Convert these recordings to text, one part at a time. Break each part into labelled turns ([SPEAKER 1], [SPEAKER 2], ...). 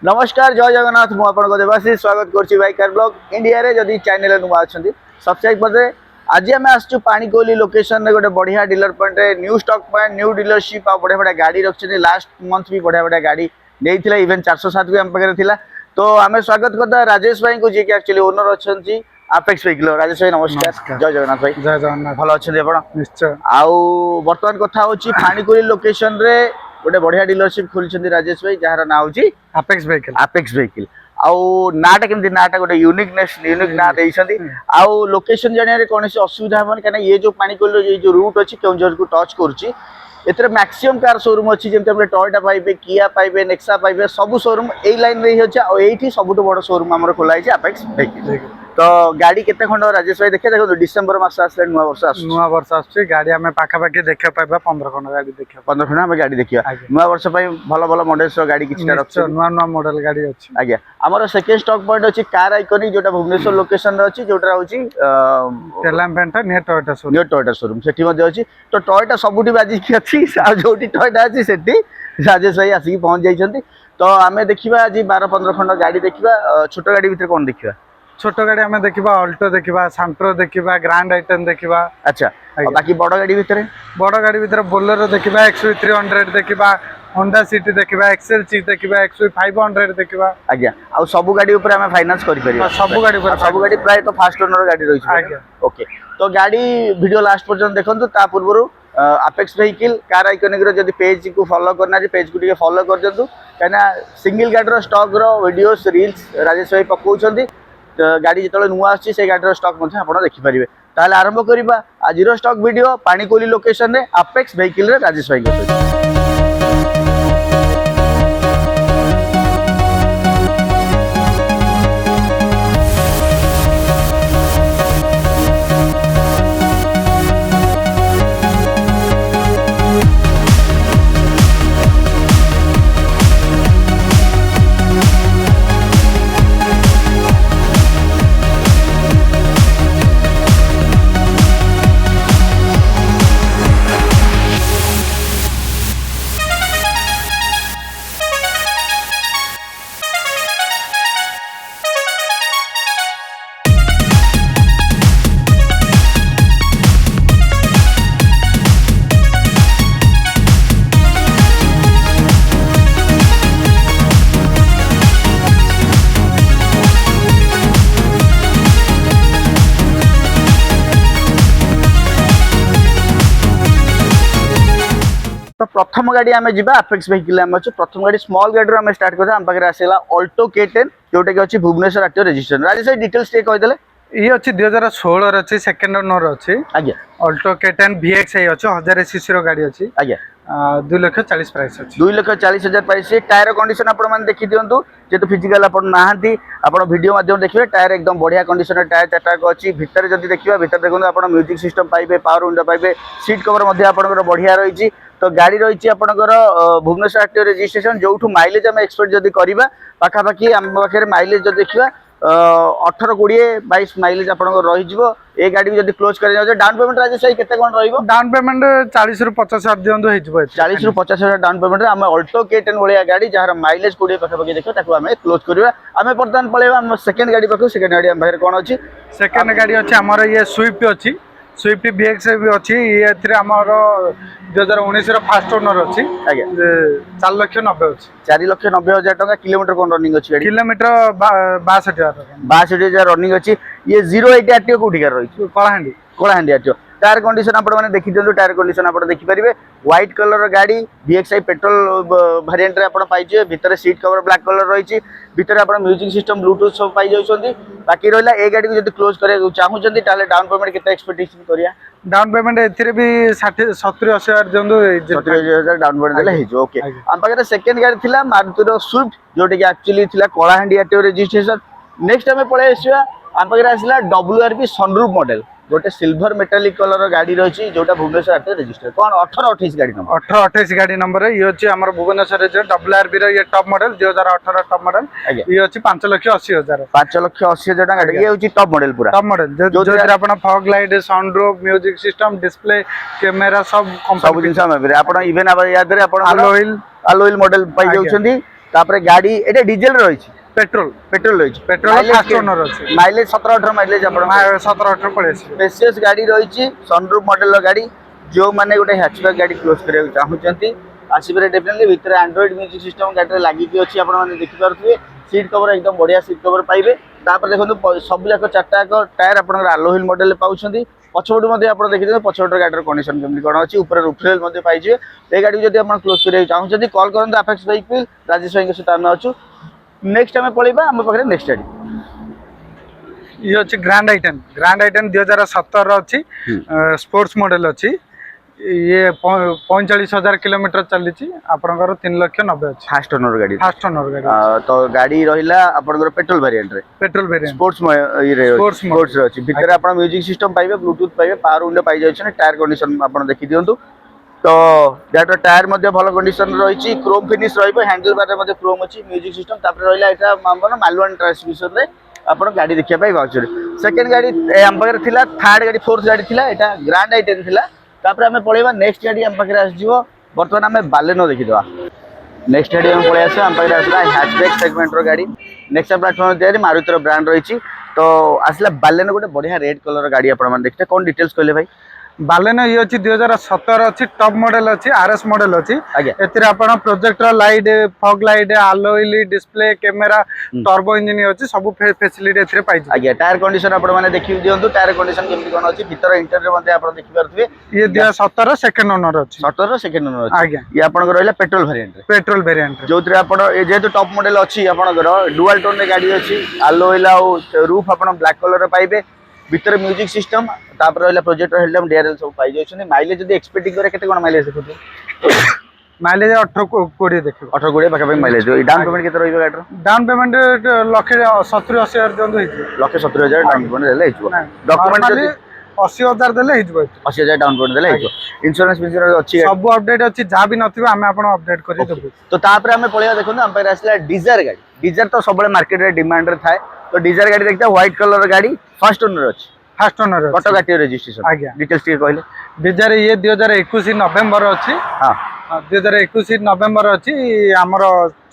[SPEAKER 1] नमस्कार जय जगन्नाथ मुझे देवाशीष स्वागत करुच्ची बाइक कार ब्लॉग इंडिया रे जदि चैनल नुआ अच्छा सब्सक्राइब करदे। आज आम आसचु पानीकोली लोकेशन गोटे बढ़िया dealer point new stock point new dealership आ बढ़िया बढ़िया गाड़ी रखी लास्ट मंथ भी बढ़िया बढ़िया गाड़ी नहीं इवेन 407 भी आम पाखे था। तो आम स्वागत करदा राजेश भाई को जी एक्चुअली ओनर अच्छा आपेक्स व्हीकल। राजेश भाई नमस्कार जय जगन्नाथ भाई।
[SPEAKER 2] जय जगन्नाथ
[SPEAKER 1] भल अच्छा
[SPEAKER 2] निश्चय।
[SPEAKER 1] आउ बर्तमान कथा होची पानीकोली लोकेशन रे गोटे बढ़िया डीलरशिप खोली राजेश भाई जार ना हूँ
[SPEAKER 2] आपेक्स व्हीकल।
[SPEAKER 1] आपेक्स व्हीकल आउ नाटा केमती नाटा गोटे यूनिक ना देइछंती। आउ लोकेशन जानिया कौन असुविधा हेबन कहना ये जो पानीकोली ये जो रूट अच्छी केउंझर को टच करुच्ची एथरे मैक्सिमम कार शोरूम अच्छी जमते हम टोयोटा पाइबे किया पाइबे नेक्सा पाइबे सब शोरूम ए लाइन रे होचे आ एठी सबुठ बड़ शोरूम हमर खोला है आपेक्स व्हीकल। तो गाड़ी केते खंड राजेश भाई देखे देखो डिसेंबर मास आसले नुआ वर्ष
[SPEAKER 2] आछी गाड़ी हमें पाखा पाखी देखा पाइबा 15 खंड गाड़ी देखा
[SPEAKER 1] 15 खंड हम गाड़ी देखिया नुआ वर्ष पई भलो भलो मॉडल्स रो गाड़ी किछटा रखछ
[SPEAKER 2] नुआ नुआ मॉडल गाड़ी अछि।
[SPEAKER 1] आज्ञा हमर सेकंड स्टॉक पॉइंट अछि कार आइकॉनिक जोटा भुवनेश्वर लोकेशन रे अछि जोटा होछि
[SPEAKER 2] टेलाम्पेंटा नियर
[SPEAKER 1] टोयोटा शोरूम सेठी मध्ये अछि। तो टोयोटा सबुठी बाजी की अछि आ जोटी टोयोटा अछि सेठी राजेश भाई आसी पहुंच जाइछंती। तो आमे देखिबा आज 12 15 खंड गाड़ी देखिबा। छोट गाड़ी भीतर कोन देखिबा?
[SPEAKER 2] छोट गाड़ी हमें देखिबा अल्टो देखिबा सांट्रो देखिबा ग्रैंड आइटम देखिबा।
[SPEAKER 1] अच्छा बाकी बड़ गाड़ी भीतर
[SPEAKER 2] बोलेरो देखिबा XUV 300 देखिबा होंडा सिटी देखिबा एक्सेल चीज देखिबा XUV 500 देखिबा।
[SPEAKER 1] आज्ञा आ सब गाड़ी ऊपर हमें फाइनेंस करि परिबा
[SPEAKER 2] सब गाड़ी
[SPEAKER 1] प्राय तो फास्ट ओनर गाड़ी रही छै।
[SPEAKER 2] आज्ञा
[SPEAKER 1] ओके तो गाड़ी वीडियो लास्ट पर्यंत देखंतु ता पूर्वरु आपेक्स व्हीकल कार आइकॉनिक रो जदी पेज को फॉलो करना जे पेज को ଟିକେ फॉलो कर दंतु कना सिंगल गाड़ी रो स्टॉक रो वीडियोस रील्स राजेश भाई पकाउछंती। गाड़ी जितने नुआ आछि से गाड़ी स्टॉक मध्य आप देखिपारे। ताले आरंभ करिबा आज स्टॉक वीडियो पानीकोली लोकेशन रे आपेक्स व्हीकल रे राजेश भाई को। तो प्रथम गाड़ी आम जा आपेक्स व्हीकल आम अच्छे। प्रथम गाड़ी स्मॉल गाड़ी आम स्टार्ट करते आम पाखे आसला अल्टो K10 जोटा कि अच्छी भुवनेश्वर आरटीओ रजिस्ट्रेशन। राजेश भाई डिटेल्स टे कहीदेले।
[SPEAKER 2] ये अच्छी 2016 अच्छी सेकंड ओनर अच्छी।
[SPEAKER 1] आज्ञा
[SPEAKER 2] अल्टो K10 VX अच्छी 1000 सीसी रो गाड़ी अच्छी।
[SPEAKER 1] आज्ञा
[SPEAKER 2] 2,40,000 प्राइस अच्छी।
[SPEAKER 1] 2,40,000 प्राइस। टायर कंडीशन आपण माने देखि दियंतु जेतु फिजिकल आपण नाहंती आपण वीडियो माध्यम देखिबे टायर एकदम बढ़िया कंडीशन टायर चारटा को अच्छी। भीतर जदी देखिबा भीतर देखो आपण म्यूजिक सिस्टम पाइबे पावर विंडो पाइबे सीट कवर मध्ये आपण बढ़िया रही। तो गाड़ी रही आपणकर भुवनेश्वर आरटीओ रजिस्ट्रेशन जो माइलेज आम एक्सपेक्ट जब करवा पाखापाखि आम पाखे माइलेज जो देखा 18 20 22 माइलेज आप रही। गाड़ी भी जब क्लोज कर डाउन पेमेंट राजेश भाई केते कोन रहिबो?
[SPEAKER 2] डाउन पेमेंट 40 रु 50 हजार दियंदो हेजबो।
[SPEAKER 1] 40 रु 50 हजार डाउन पेमेंट रे हम अल्टो K10 भलिया गाड़ी जार माइलेज 20 पाखापाखि देखो ताको हम क्लोज करबा। हम वर्तमान पळेबा हम सेकंड गाड़ी पाखो। सेकंड गाड़ी हम बाहर कोन अछि?
[SPEAKER 2] सेकंड गाड़ी अछि हमर ये स्विफ्ट अछि। स्विफ्ट VX भी अच्छी ये हमर 2019 रो फास्ट ओनर अच्छी।
[SPEAKER 1] आज्ञा
[SPEAKER 2] 4,90,000 अच्छी।
[SPEAKER 1] 4,90,000 टका। किलोमीटर कोन रनिंग अछि गाड़ी?
[SPEAKER 2] किलोमीटर 62,000
[SPEAKER 1] 62,000 रनिंग अछि। ये 08 आरटीओ कोठी कर रही कलाहांडी आरटीओ। टायर कंडीशन आपण माने देखि दियंतु टायर कंडीशन आपण देखि परिबे। व्हाइट कलर गाड़ी VXI पेट्रोल वेरिएंट रे आपण पाइजे। भीतर सीट कवर ब्लैक कलर रही। भीतर आपण म्यूजिक सिस्टम ब्लूटूथ सब पाई जाउछंती। बाकी रहला ए गाड़ी को जदी क्लोज करे चाहूछंती ताले डाउन पेमेंट केते एक्सपेक्टेशन करिया?
[SPEAKER 2] डाउन पेमेंट एथिरे भी 60 70 80 हजार दियंदु
[SPEAKER 1] 70,000 डाउन पेमेंट देले हेजो। ओके हम पाखे सेकंड गाड़ी थिला मारुति रो स्विफ्ट जोटे कि एक्चुअली थिला कलाहांडी आरटीओ रजिस्ट्रेशन। नेक्स्ट हमें पळे आसीबा हम पाखे आसीला WRV सनरूफ मॉडल गोटे सिल्वर मेटालिक कलर गाड़ी रही जोटा भुवनेश्वर आरटीओ रजिस्टर कौन 18-28 गाड़ी नंबर
[SPEAKER 2] 18-28 गाड़ी नंबर ये अच्छी आम भुवनेश्वर WRV रो ये टॉप मॉडल 2018 टॉप मॉडल ये अच्छी 5,80,000
[SPEAKER 1] 5,80,000 टका ये होची टॉप मॉडल पूरा
[SPEAKER 2] टॉप मॉडल जो आपण fog light sunroof music system display camera सब
[SPEAKER 1] सब जिंस हम आपण इवन अब याद रे आपण
[SPEAKER 2] अलोइल
[SPEAKER 1] मॉडल पाई जाउछंदी तापर गाड़ी एटा डीजल रही
[SPEAKER 2] पेट्रोल
[SPEAKER 1] पेट्रोल रही
[SPEAKER 2] पेट्रोल फास्ट ओनर अछि
[SPEAKER 1] माइलेज 17-18 माइलेज आपण
[SPEAKER 2] 17-18 पड़े
[SPEAKER 1] स्पेशियस गाड़ी रही सनरूफ मॉडल गाड़ी जो माने गोटे हैचबैक गाड़ी क्लोज करने चाहूँगी आसपे डेफिनेटली भितर एंड्रॉइड म्यूजिक सिस्टम गाड़ी लगिकी अच्छी आपने देखिपे सीट कवर एकदम बढ़िया सीट कवर पाइबे देखो सब जाक चार्टा टायर आप आलोहिल मॉडल पाँच पछपटू आप देखिए पछपट गाड़ी कंडीशन केमती कौन अच्छी ऊपर रूफरेल पाइबे ये गाड़ी जब आप क्लोज करने चाहूँगी कल करूँ अपेक्स व्हीकल राजेश भाई सहित आम अच्छू नेक्स्ट आम पलैबा आम पाखे नेक्स्ट गाड़ी
[SPEAKER 2] ये अच्छी ग्रांड आइटम 2017 अच्छी स्पोर्ट्स मॉडल अच्छी ये 45,000 किलोमीटर चली आपंकर 3,90,000 अच्छी
[SPEAKER 1] फास्ट ओनर गाड़ी तो गाड़ी रहा आपंकर पेट्रोल वेरिएंट रे
[SPEAKER 2] पेट्रोल वेरिएंट
[SPEAKER 1] स्पोर्ट्स अच्छी भितर आप म्यूजिक सिस्टम पाइबे ब्लूटूथ पाइबे पावर विंडो पाई जाए टायर कंडीशन आप देखी दिंतु तो गाड़ी टायर भल कंडीशन रही Chrome finish handle bar Chrome अच्छी म्यूजिक सिस्टम रहा मालवान ट्रांसमिशन रे आप गाड़ी देखा पाचे सेकेंड गाड़ी आम पाखे थी थर्ड गाड़ी फोर्थ गाड़ी थी यहाँ ग्रांड आइटम थी तापर आम पलैबा नेक्स्ट गाड़ी आम पाखे आसो बर्तमान आम बालेनो देखीदा नेक्स्ट गाड़ी आम पलि आस आम पाखे आसला हैचबैक सेगमेंट गाड़ी नेक्स्ट प्लाटफर्म तैयारी मारुतिर ब्रांड रही तो आसला बालेनो गोटे बढ़िया रेड कलर गाड़ी आप देखते कौन डिटेल्स कहले भाई
[SPEAKER 2] बालेनो ये अच्छी 2017 अच्छी टॉप मॉडल अच्छी आरएस मॉडल अच्छी एतिर आपण प्रोजेक्टर लाइट फॉग लाइट आलोइल डिस्प्ले कैमेरा टर्बो इंजन अच्छी सब फैसिलिटी एथिरे पाइ
[SPEAKER 1] आगे टायर कंडीशन आपण माने देखि दियंतु टायर कंडीशन केमति कोन अछि भीतर इंटीरियर मध्ये आपण देखि पारथुवे
[SPEAKER 2] ये 2017 सेकंड ओनर अछि
[SPEAKER 1] 17 सेकंड ओनर अछि
[SPEAKER 2] आगे
[SPEAKER 1] ये आपण रहला पेट्रोल वेरिएंट जोतरे आपण ए जेतु टॉप मॉडल अछि आपण डुअल टोन रे गाड़ी अछि आलोइल आ रूफ आपण ब्लैक कलर रे पाइबे भीतर म्यूजिक सिस्टम तापर रहला प्रोजेक्टर हेडलैम्प डीआरएल सब पाई जाय माइलेज जदी एक्सपेक्टिंग करे केते कोन माइलेज देखु
[SPEAKER 2] माइलेज 18-20 देखियो
[SPEAKER 1] 18-20 पाखा माइलेज डाउन पेमेंट केते रहइबो गाडी
[SPEAKER 2] डाउन पेमेंट 1,70,80,000 दियंतु हिजो
[SPEAKER 1] 1,70,000 डाउन पेमेंट देले हिजो डॉक्यूमेंट
[SPEAKER 2] 80,000 देले हिजो
[SPEAKER 1] 80,000 डाउन पेमेंट देले हिजो इंश्योरेंस अच्छी
[SPEAKER 2] सब अपडेट अछि जा भी नथिबो हमें आपण अपडेट करि देबो
[SPEAKER 1] तो तापर हमें पळिया देखो हम पे आसला डिजायर गाड़ी डिजायर तो सबले मार्केट रे डिमांड रे थाए तो डिजायर गाड़ी देखता व्हाइट कलर गाड़ी फर्स्ट ओनर अछि
[SPEAKER 2] फर्स्ट ओनर
[SPEAKER 1] कटक गाटी रजिस्ट्रेशन
[SPEAKER 2] आज्ञा
[SPEAKER 1] डिटेल्स के कहले
[SPEAKER 2] डिजायर ये 2021 नवंबर अछि
[SPEAKER 1] हां
[SPEAKER 2] 2021 नवंबर अछि हमर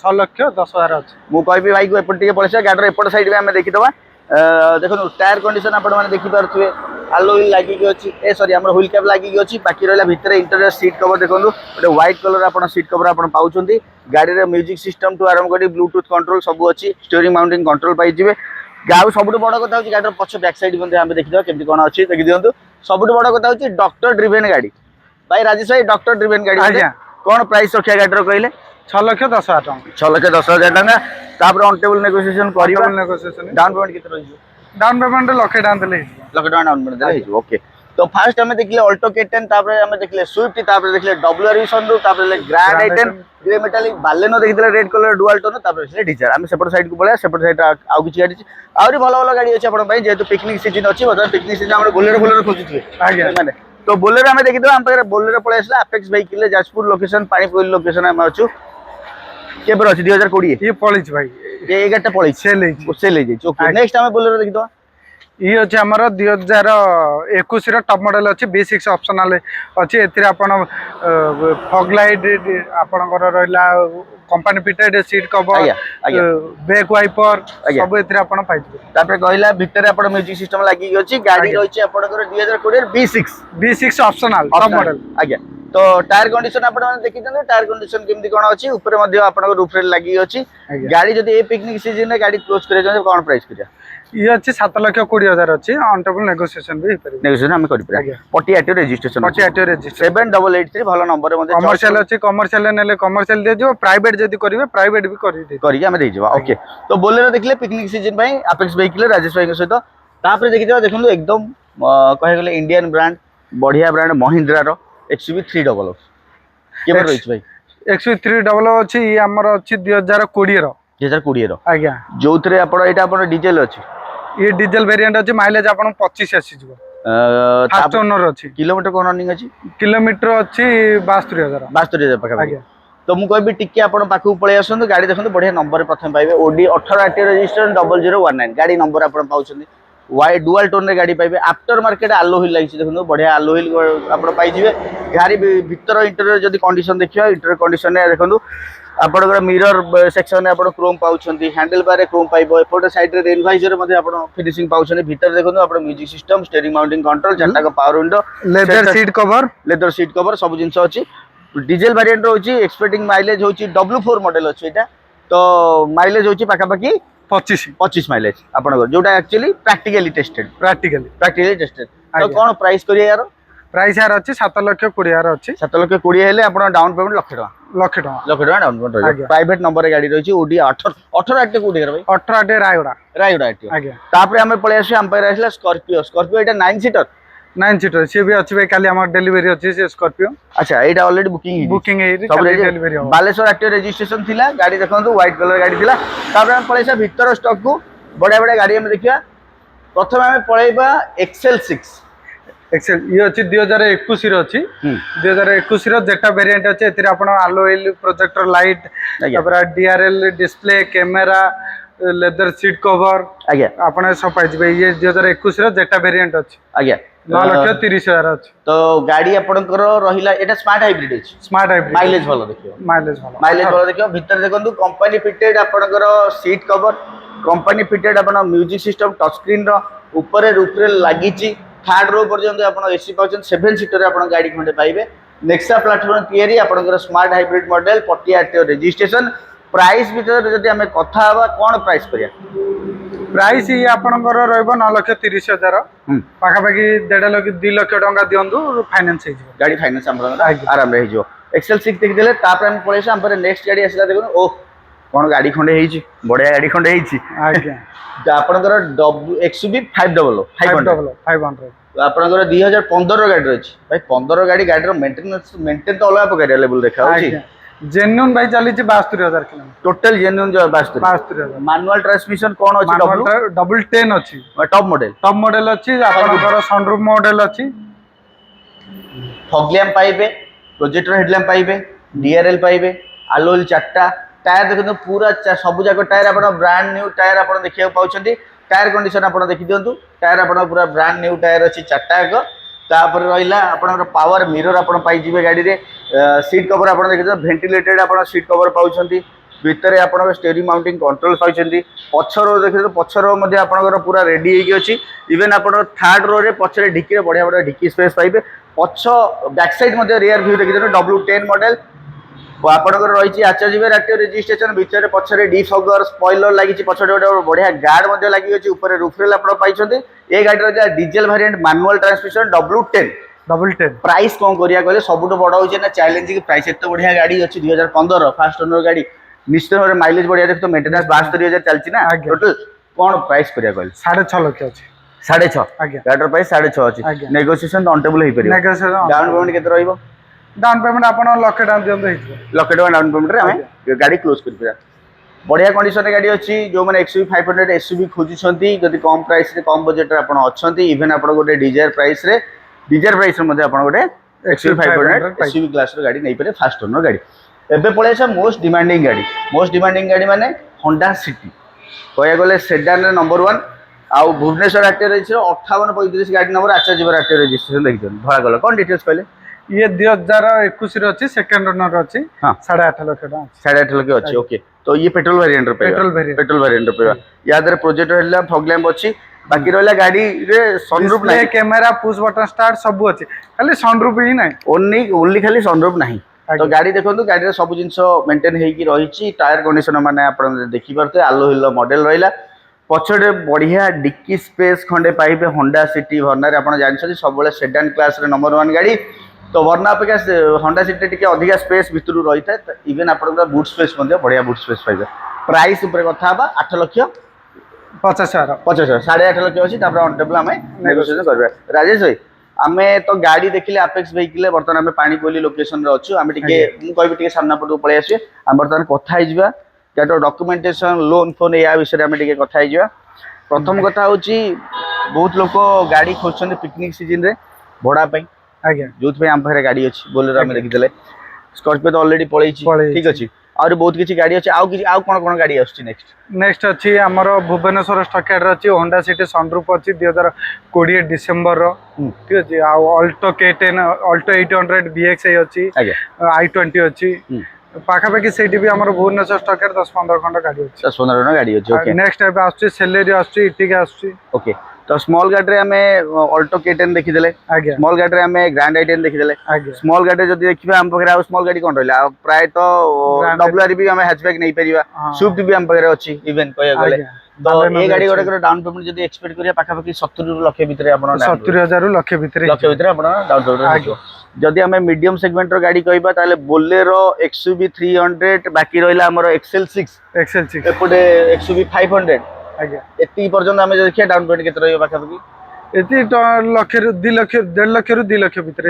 [SPEAKER 2] 6,10,000 अछि
[SPEAKER 1] मु कहबी भाई को एपट टिके पळेसा गाडी एपट साइड में हमें देखि दबा देखो टायर कंडीशन आपण माने देखि पारथुवे आलोई लागी के अछि ए सॉरी हमर व्हील कैप लागी के अछि बाकी रहला भीतर इंटीरियर सीट कवर देखंदु ओटे व्हाइट कलर आपण सीट कवर आपण पाउचंदी गाड़ी रे म्यूजिक सिस्टम टू आरंभ करी ब्लूटूथ कंट्रोल सब अछि स्टीयरिंग माउंटिंग कंट्रोल पाई जिवे गाउ सबुठ बड़ कथा होची गाड़ी पछ बैक साइड मध्ये हम देखिदा केमति कोन अछि देखि दियंतु सबुठ बड़ कथा होची डॉक्टर ड्रिवेन गाड़ी भाई राजेश भाई डॉक्टर ड्रिवेन गाड़ी
[SPEAKER 2] आज्ञा
[SPEAKER 1] कोन प्राइस रखिया गाड़ी रो कहले
[SPEAKER 2] 6,10,000 टका
[SPEAKER 1] 6,10,000 टका तापर ऑन टेबल नेगोशिएशन करिबा डाउन पेमेंट केते रहियो
[SPEAKER 2] डाउन पेमेंट लखे डाउन देले
[SPEAKER 1] लखे डाउन पेमेंट देले हिजो ओके तो फास्ट हमें देखले ऑल्टो K10 तापर हमें देखले स्विफ्ट तापर देखले WRV सनरूफ तापर देखले grand item grey metallic Baleno देखले रेड कलर डुअल टोन तापर देखले डिजायर हम सेपट साइड को पळा सेपट साइड आउ किछि गाड़ी आउरी भलो भलो गाड़ी अछि आपण भाई जेतु पिकनिक सीजन अछि बता पिकनिक सीजन हमर बोलेरो खोजुथिबे
[SPEAKER 2] आज्ञा
[SPEAKER 1] माने तो बोलेरो हमें देखि दो हम पारे बोलेरो पळे आसला अपेक्स व्हीकल जाजपुर लोकेशन पानीपोइल लोकेशन हम अछु केबर अछि 2020
[SPEAKER 2] ये पळिछ भाई
[SPEAKER 1] ये गाटा पळिछ सेल हे जे ओके नेक्स्ट हमें बोलेरो देखि दो
[SPEAKER 2] ये अच्छे आमर 2021 टॉप मॉडल अच्छी B6 ऑप्शनल अच्छी एथिरे आपण फॉग लाइट आपणकर रहला company fitted seat cover back wiper सब एथिरे आपण पाइबे
[SPEAKER 1] तापर कहला भीतर आपण म्यूजिक सिस्टम लागि अछि गाड़ी रहिछि आपणकर 2020 B6
[SPEAKER 2] ऑप्शनल टॉप मॉडल
[SPEAKER 1] आज्ञा तो टायर कंडीशन आपण माने देखि दन टायर कंडीशन केमति कोन अछि ऊपर मध्ये आपणकर रूफ रेल लागि अछि गाड़ी जदी ए पिकनिक सीजन रे गाड़ी क्लोज करे जने कोन प्राइस करिया
[SPEAKER 2] ये अच्छी 7,20,000 अच्छी ऑन टेबल नेगोशिएशन भी
[SPEAKER 1] नेगोशिएशन हम करि पारे पटी आरटीओ रजिस्ट्रेशन 7883 भलो नंबर मध्ये
[SPEAKER 2] कमर्शियल अच्छी कमर्शियल नेले कमर्शियल दे जो प्राइवेट जदी करिवे प्राइवेट भी करि
[SPEAKER 1] हम दे जबा ओके तो बोलेरो देखले पिकनिक सीजन भाई अपेक्स व्हीकल राजेश भाई के सहित तापर देखि दियो देखंदु एकदम कहे गेले इंडियन ब्रांड बढ़िया ब्रांड महिंद्रा रो XUV 300 केबर रहिछ भाई
[SPEAKER 2] XUV 300 अछि ये हमर अछि 2020 रो
[SPEAKER 1] 2020 रो
[SPEAKER 2] आज्ञा
[SPEAKER 1] जोथरे आपण एटा आपण डीजल अछि
[SPEAKER 2] ये डीजल वेरिएंट अछि माइलेज आपण 25 आसी जबो फास्ट ओनर अछि
[SPEAKER 1] किलोमीटर कोन रनिंग अछि
[SPEAKER 2] किलोमीटर अछि 72,000
[SPEAKER 1] पाखा तो मु कहबी टिके आपण पाखु पळे आसंतु गाड़ी देखंतु बढ़िया नंबर प्रथम पाइबे ओडी 18 आरटीओ रजिस्ट्रेशन 0019 गाड़ी नंबर आपण पाउछंदी वाइड डुअल टोन रे गाड़ी पाइबे आफ्टर मार्केट आलोहिल लागिछि देखंतु बढ़िया आलोहिल आपण पाइ जिवे गाड़ी भीतर इंटीरियर जदी कंडीशन देखियो इंटीरियर कंडीशन रे देखंतु ଆପଣଙ୍କର ମିରର ସେକ୍ସନ ଆପଣ କ୍ରୋମ ପାଉଛନ୍ତି, ହ୍ୟାଣ୍ଡେଲ ବାରରେ କ୍ରୋମ ପାଇବ, ଏପଟେ ସାଇଡରେ ରେନ୍ ଭାଇଜର ମଧ୍ୟ ଆପଣ ଫିନିସିଂ ପାଉଛନ୍ତି। ଭିତରେ ଦେଖନ୍ତୁ ଆପଣ music system, steering mounting control, ଚାରିଟାକ power window, leather seat cover ସବୁ ଜିନିଷ ଅଛି। ডিজেল ভ্যারিয়েন্ট রয়েছে, এক্সপেক্টিং মাইলেজ হচ্ছে W4 মডেল ଅଛି এটা, তো মাইলেজ হচ্ছে পাখাপাখি 25 মাইলেজ আপনার, যেটা অ্যাকচুয়ালি প্র্যাকটিক্যালি টেস্টেড। তো কোন প্রাইস করিয়া ইয়ার?
[SPEAKER 2] প্রাইস यार ଅଛି 7,20,000 ଅଛି।
[SPEAKER 1] 7,20,000 ହେଲେ ଆପଣ ଡାଉନ୍ ପେମେଣ୍ଟ ଲକ୍ଷେ ଟଙ୍କା ଡାଉନ୍ ପେମେଣ୍ଟ ରହିବ। ପ୍ରାଇଭେଟ ନମ୍ବରରେ ଗାଡି ରହିଛି, ଓଡି 18 ଆକ୍ଟିଭ କୋଉଠି ଭାଇ?
[SPEAKER 2] 18 ଆକ୍ଟିଭ ରାୟଗଡା
[SPEAKER 1] ଆକ୍ଟିଭ। ତାପରେ ଆମେ ପଳେଇ ଆସିବା ଆମ ପାଖରେ ଆସିଲା ସ୍କର୍ପିଓ ଏଇଟା 9
[SPEAKER 2] ସିଟର ସିଏ ବି ଅଛି ଭାଇ, କାଲି ଆମର ଡେଲିଭରି ଅଛି ସେ ସ୍କର୍ପିଓ।
[SPEAKER 1] ଆଚ୍ଛା, ଏଇଟା ଅଲରେଡି ବୁକିଂ ହେଇଛି,
[SPEAKER 2] ଡେଲିଭରି ହେବ।
[SPEAKER 1] ବାଲେଶ୍ୱର ଆକ୍ଟିଭ ରେଜିଷ୍ଟ୍ରେସନ ଥିଲା ଗାଡି, ଦେଖନ୍ତୁ ହ୍ୱାଇଟ୍ କଲର ଗାଡି ଥିଲା। ତାପରେ ଆମେ ପଳେଇ ଆସିବା ଭିତର ଷ୍ଟକ୍ କୁ, ବଢିଆ ବଢିଆ ଗାଡି ଆମେ ଦେଖିବା। ପ୍ରଥମେ ଆମେ ପଳେଇବା XL6।
[SPEAKER 2] ଇଏ ଅଛି 2021 ର ଅଛି, 2021 ର ଯେଟା ଭେରିଏଣ୍ଟ ଅଛି ଏଥିରେ ଆପଣ ଆଲୋଏଲ୍ ପ୍ରୋଜେକ୍ଟର ଲାଇଟ୍, ତାପରେ DRL display, camera, leather seat cover
[SPEAKER 1] ଆଜ୍ଞା
[SPEAKER 2] ଆପଣ ସବୁ ପାଇଯିବେ। ଇଏ 2021 ର ଯେଟା ଭେରିଏଣ୍ଟ ଅଛି
[SPEAKER 1] ଆଜ୍ଞା,
[SPEAKER 2] 9,30,000 ଅଛି।
[SPEAKER 1] ତ ଗାଡି ଆପଣଙ୍କର ରହିଲା, ଏଟା ସ୍ମାର୍ଟ ହାଇବ୍ରିଡ ଅଛି।
[SPEAKER 2] ସ୍ମାର୍ଟ ହାଇବ୍ରିଡ,
[SPEAKER 1] ମାଇଲେଜ ଭଲ ଦେଖିବ, ମାଇଲେଜ ଭଲ ଦେଖିବ। ଭିତରେ ଦେଖନ୍ତୁ କମ୍ପାନୀ ଫିଟେଡ ଆପଣଙ୍କର ସିଟ୍ କଭର, କମ୍ପାନୀ ଫିଟେଡ ଆପଣ ମ୍ୟୁଜିକ ସିଷ୍ଟମ ଟଚ୍ ସ୍କ୍ରିନ ର, ଉପରେ ରୁଫରେ ଲାଗିଛି। থার্ড রো পর্যন্ত আপনার এসি পাচ্ছেন, 7 সিটরে আপনার গাড়ি খন্ডে পাইবে। নেক্সা প্লাটফর্ম তৈরি আপনার smart hybrid model, Patiya RTO registration. Price ভিতরে যদি আমি কথা হবা, কোন প্রাইস করিয়া?
[SPEAKER 2] প্রাইস ইয়ে আপনার রহব 9,30,000 পাখাপাখি 1.5 লক্ষ টঙ্কা দিয়ন্তু, ফাইনান্স হয়ে যাবে।
[SPEAKER 1] গাড়ি ফাইনান্স আরামে হয়ে যাব। XL6 দেখিদেলে, তারপরে আমি পড়েছি আমার নেক্সট গাড়ি আসলা, দেখুন ও কোন গাড়ি খন্ডে হয়েছি, বড়িয়া গাড়ি খন্ডে হয়েছি।
[SPEAKER 2] আজ্ঞা,
[SPEAKER 1] আপনার XUV 500 আপনার 2015 গাড়ি রয়েছে ভাই। 15 গাড়ির মেন্টেন তো অলগা প্রকার লেভেল দেখা হচ্ছে।
[SPEAKER 2] জেনুইন ভাই চালিছে 72,000 kilometre,
[SPEAKER 1] total genuine 72,000। Manual transmission কোন আছে?
[SPEAKER 2] ডবল 10 ଅଛି,
[SPEAKER 1] টপ মডেল
[SPEAKER 2] ଅଛି। আপনার সনরুফ মডেল ଅଛି।
[SPEAKER 1] ফগ ল্যাম্প পাইবে, প্রজেক্টর হেডল্যাম্প পাইবে, DRL পাইবে, আলোল 4টা টায়ার দেখুন পুরা সবু যাক টায়ার আপনার ব্রান্ড নিউ টায়ার আপনার দেখা পাচ্ছেন। টায়ার কন্ডিশন আপনার দেখি দিও, টায়ার আপনার পুরা ব্রান্ড নিউ টায়ার আছে 4টা এক। তারপরে রহিলা আপনার পাওয়ার মিরর আপনার পাইଯିবে গাড়ি রে। সিট কভর আপনার দেখি ভেন্টিলেটেড আপনার সিট কভর পাচ্ছেন। ভিতরে আপনার স্টেরিং মাউন্টিং কন্ট্রোল পাচ্ছেন। পছ রো দেখি, পছ রো মধ্যে আপনার পুরা রেডি হয়ে অছি। ইভেন আপনার থার্ড রো রে পছরে ঢিকি বড়িয়া বড়িয়া ঢিকি স্পেস পাইবে। পছ ব্যাক সাইড মধ্যে রিয়ার ভিউ দেখি W10 মডেল। আপনার রয়েছে আচার্যবের আরটিও রেজিস্ট্রেশন। ভিতরে পছরে ডিফগর স্পয়লর লাগিছে, পছরে গোটে বড়িয়া গার্ড মধ্যে লাগি আছে। উপরে রুফরেল আপনার পাইছেন। এই গাড়ির যা diesel variant manual transmission W10। Price কম করিয়া কলে সবুঠু বড় হচ্ছে না চ্যালেঞ্জিং প্রাইস। এত বড়িয়া গাড়ি আছে 2015 ফার্স্ট ওনর গাড়ি, নিশ্চিত ভাবে মাইলেজ বড়িয়া দেখো। মেন্টেনান্স 72,000 চালছি না টোটাল। কোন প্রাইস করিয়া কলে?
[SPEAKER 2] 6.5 লক্ষ আছে।
[SPEAKER 1] 6.5 গাড়ির প্রাইস 6.5 আছে। নেগোসিয়েশন অন টেবল হই পারিব। ডাউন পেমেন্ট কেতে রহিব?
[SPEAKER 2] ডাউন পেমেন্ট আপনার লক্ষে টাকা দিয়ন্তু হইଯିବ।
[SPEAKER 1] লক্ষে টাকা ডাউন পেমেন্ট রে আমি গাড়ি ক্লোজ করি পারা। বড়িয়া কন্ডিশন গাড়ি আছে। যে মানে XUV 500 SUV খুঁজুছন্তি, যদি কম প্রাইস রে কম বজেট রে আপন অছন্তি, ইভেন আপন গোটে ডিজায়ার প্রাইস রে মধ্যে আপন গোটে XUV 500 SUV ক্লাস র গাড়ি নেই পারে, ফার্স্ট ওনর গাড়ি। এবে পড়ে আসা মোস্ট ডিমান্ডিং গাড়ি মানে Honda City। কয়া গলে সেডান রে নম্বর 1। আউ ভুবনেশ্বর আরটিও রয়েছে 5835 গাড়ি নম্বর, আচার্যবের আরটিও রেজিস্ট্রেশন দেখিছেন। ধরা গলা কোন ডিটেইলস কইলে?
[SPEAKER 2] ये 2021 रो अछि, सेकंड ओनर अछि। 8.5 लाख टका,
[SPEAKER 1] 8.5 लाख अछि। ओके, तो ये पेट्रोल वेरिएंट रे पेगा, पेट्रोल वेरिएंट रे पेगा। याद रे प्रोजेक्टर हेला, फॉग लैंप अछि। बाकी रहला गाड़ी रे सनरूफ नाही,
[SPEAKER 2] कैमरा, पुश बटन स्टार्ट सब अछि, खाली सनरूफ ही नाही।
[SPEAKER 1] ओनली खाली सनरूफ नाही। तो गाड़ी देखंतु, गाड़ी रे सब जिंसो मेंटेन हेई की रहिछि। टायर कंडीशन माने आपण देखि परते, आलो हिल मॉडल रहिला। पछडे बढ़िया डिक्की स्पेस खंडे पाइबे। Honda City वर्ना रे आपण जानछथि सब बेले सेडान क्लास रे नंबर 1 गाड़ी। तो वर्ना अपेक्षा Honda City टिके अधिका स्पेस भितरु रही था। इवेन आपन बूट स्पेस मध्य बढ़िया बूट स्पेस पाइबे। प्राइस ऊपर कथा हबा 8,50,000 8.5 लाख अछि। तापर ऑन टेबल हमें नेगोशिएशन करबे। राजेश भाई, आमे तो गाड़ी देखिले अपेक्स व्हीकल, बर्तन हमें पानीकोइली लोकेशन रे अछु। आमे टिके मु कहबी टिके सामना पटु पळे आसी। हम बर्तन कथा हि जिबा केटो डॉक्यूमेंटेशन, लोन फोन या विषय हमें टिके कथा हि जिबा। प्रथम कथा होची, बहुत लोक गाड़ी खोजछन पिकनिक सीजन रे भड़ा पई।
[SPEAKER 2] आज्ञा,
[SPEAKER 1] जो आम पाखे गाड़ी अच्छी, बोलेरो आम देखी। स्कॉर्पियो तो ऑलरेडी पळेछि, ठीक अछि। और बहुत किछि गाड़ी अछि। आउ कोन गाड़ी आछि? नेक्स्ट
[SPEAKER 2] अछि हमर भुवनेश्वर स्टॉक यार्ड अछि Honda City सनरूफ अछि 2020 डिसेंबर रो, ठीक अछि। आ Alto K10, Alto 800 BX अछि, i20 अछि। ପାଖାପାଖି ସେଇଠି ବି ଆମର ଭୁବନେଶ୍ୱର ଷ୍ଟକରେ 10-15 ଖଣ୍ଡ ଗାଡି ଅଛି।
[SPEAKER 1] 10-15 ଜଣ ଗାଡି ଅଛି। ଓକେ,
[SPEAKER 2] ନେକ୍ସଟ ଏବେ ଆସୁଛି ସେଲେରି ଆସୁଛି, ଇଟିକା ଆସୁଛି।
[SPEAKER 1] ଓକେ, ତ ସ୍ମଲ୍ ଗାଡ଼ିରେ ଆମେ ଅଲ୍ଟୋ K10 ଦେଖିଦେଲେ,
[SPEAKER 2] ଆଜ୍ଞା
[SPEAKER 1] ସ୍ମଲ୍ ଗାଡ଼ିରେ ଆମେ ଗ୍ରାଣ୍ଡ i10 ଦେଖିଦେଲେ।
[SPEAKER 2] ଆଜ୍ଞା
[SPEAKER 1] ସ୍ମଲ୍ ଗାଡ଼ିରେ ଯଦି ଦେଖିବା ଆମ ପାଖରେ ଆଉ ସ୍ମଲ୍ ଗାଡ଼ି କ'ଣ ରହିଲା, ଆଉ ପ୍ରାୟତଃ WR ବି ଆମେ ହ୍ୟାଚବ୍ୟାକ୍ ନେଇପାରିବା, ସୁଇଫ୍ଟ ବି ଆମ ପାଖରେ ଅଛି ଇଭେନ୍ କହିବାକୁ ଗଲେ। ତ ଏ ଗାଡ଼ି ଗୁଡ଼ାକର ଡାଉନ୍ ପେମେଣ୍ଟ ଯଦି ଏକ୍ସପେକ୍ଟ କରିବା ପାଖାପାଖି 70 ରୁ ଲକ୍ଷ ଭିତରେ ଆପଣ
[SPEAKER 2] 70,000 ରୁ ଲକ୍ଷ ଭିତରେ
[SPEAKER 1] ଆପଣ ଡାଉନ୍ ପେମେଣ୍ଟ ହେଇଯିବ। ଯଦି ଆମେ ମିଡିୟମ ସେଗମେଣ୍ଟର ଗାଡ଼ି କହିବା ତାହେଲେ ବୋଲେରୋ XUV 300, ବାକି ରହିଲା ଆମର XL6 ଏପଟେ XUV 500।
[SPEAKER 2] ଆଜ୍ଞା
[SPEAKER 1] ଏତିକି ପର୍ଯ୍ୟନ୍ତ ଆମେ ଯଦି ଦେଖିବା ଡାଉନ୍ ପେମେଣ୍ଟ କେତେ ରହିବ ପାଖାପାଖି?
[SPEAKER 2] ଏତି ଲକ୍ଷରୁ 2 ଲକ୍ଷ 1.5 ଲକ୍ଷରୁ 2 ଲକ୍ଷ ଭିତରେ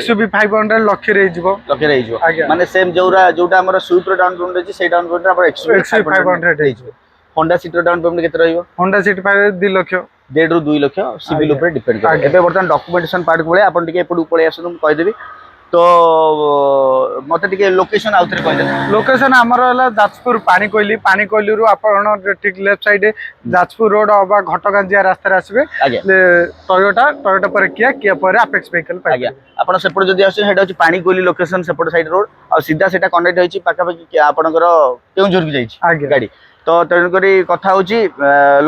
[SPEAKER 2] XUV 500 ଲକ୍ଷରେ ହେଇଯିବ।
[SPEAKER 1] ଲକ୍ଷରେ ହେଇଯିବ
[SPEAKER 2] ଆଜ୍ଞା
[SPEAKER 1] ମାନେ ସେମ୍ ଯୋଉଟା ଆମର ସୁଇଫ୍ଟର ଡାଉନ୍ ପେମେଣ୍ଟ ଅଛି ସେଇ ଡାଉନ୍ ପେମେଣ୍ଟ ଆମର XUV 500 ହେଇଯିବ। होंडा सिटीर डाउन पेमेंट केते रहइबो?
[SPEAKER 2] होंडा सिटी पाए 2 लाख
[SPEAKER 1] 1.5 ରୁ 2 लाख सिविल ऊपर डिपेंड करे। एबे बर्तन डॉक्यूमेंटेशन पार्ट को आपण टिके एपडू पळे आसु हम कहि देबी। तो मते टिके लोकेशन आउथरे कहि दे।
[SPEAKER 2] लोकेशन हमर हला जाजपुर पानी कोइली रु आपण ठीक लेफ्ट साइड जाजपुर रोड अबा घटगांजिया रास्ता रे आसीबे। टोयोटा पर किया पर अपेक्स व्हीकल पाए।
[SPEAKER 1] आज्ञा आपण सेपट जदी आसे हेडा अछि पानी कोइली लोकेशन सेपट साइड रोड आ सीधा सेटा कनेक्ट होइछि पाखापाखि आपणकर केउंझर की जाइछि गाड़ी। तो तेणुकरी कथा होची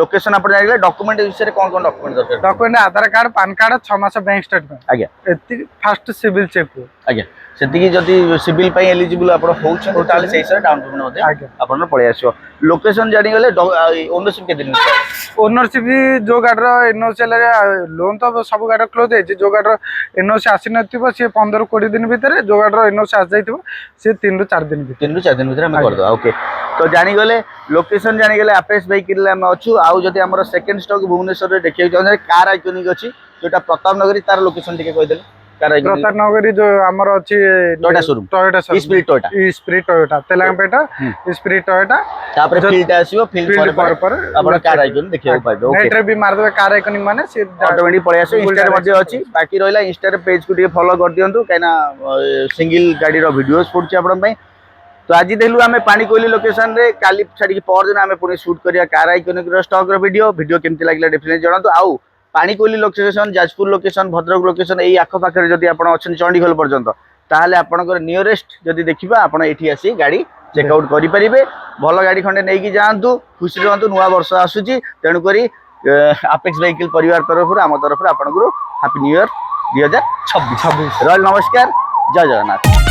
[SPEAKER 1] लोकेशन आपण जाइले डॉक्यूमेंट विषय रे कोन डॉक्यूमेंट दरकार?
[SPEAKER 2] डॉक्यूमेंट आधार कार्ड पैन कार्ड 6 मास बैंक स्टेटमेंट।
[SPEAKER 1] आज्ञा
[SPEAKER 2] एति फास्ट सिविल चेक हो।
[SPEAKER 1] आज्ञा सेति जदी सिविल पई एलिजिबल आपण होउछन ताले सेही सर डाउन पेमेंट होते आपण पळे आसीयो। लोकेशन जानि गले ओनरशिप के दिन
[SPEAKER 2] ओनरशिप जो गाडर एनओसी लोन तो सब गाडर क्लोज है। जो गाडर एनओसी आसी नथिबो से 15-20 दिन भीतर, जो गाडर एनओसी आस जाइथिबो से 3 ରୁ 4 दिन भीतर
[SPEAKER 1] 3 ରୁ 4 दिन भीतर हम कर दो। ओके, तो जानि गले लोकेशन जानि गले अपेक्स व्हीकल हम अछु। आउ जदी हमर सेकंड स्टॉक भुवनेश्वर रे देखियो चाहे कार आइकॉनिक अछि जोटा प्रताप नगरी तार लोकेशन टिके कहि देले। कार आइकॉनिक
[SPEAKER 2] प्रताप नगरी जो हमर अछि Toyota Spirit Toyota Telangapeta Spirit Toyota तापर
[SPEAKER 1] फील्ड आसीबो। फील्ड पर आपण कार आइकॉनिक देखियो पाइबे। ओके,
[SPEAKER 2] नेट रे भी मार देबे कार आइकॉनिक माने से
[SPEAKER 1] ऑटोमेटिक पळे आसे। इंस्टा रे मध्ये अछि, बाकी रहला इंस्टा रे पेज को टिके फॉलो कर दियंतु काइना सिंगल गाडी रो वीडियोस पडछि आपण पई। तो आज देलु आमे पानी कोइली लोकेशन रे, काली छाडी पर दिन आमे पुनी शूट करिया कार आइकॉनिक रो स्टॉक रो वीडियो केमति लागला डेफिनेटली जणातु। आउ Panikoili location, Jajpur location, Bhadrak location एई आखो पाखरे जदी आपण अछन चंडीगढ़ पर्यंत ताहले आपनकर नियरेस्ट जदी देखिबा आपण एठी आसी गाडी चेकआउट करि परिबे। भल गाडी खंडे नेकी जाआंतु, खुशी रहंतु। नुवा वर्ष आसुची तेणु करी अपेक्स व्हीकल परिवार तरफ आम तरफ आपनकर हैप्पी न्यू ईयर 2026। रॉयल नमस्कार, जय जगन्नाथ।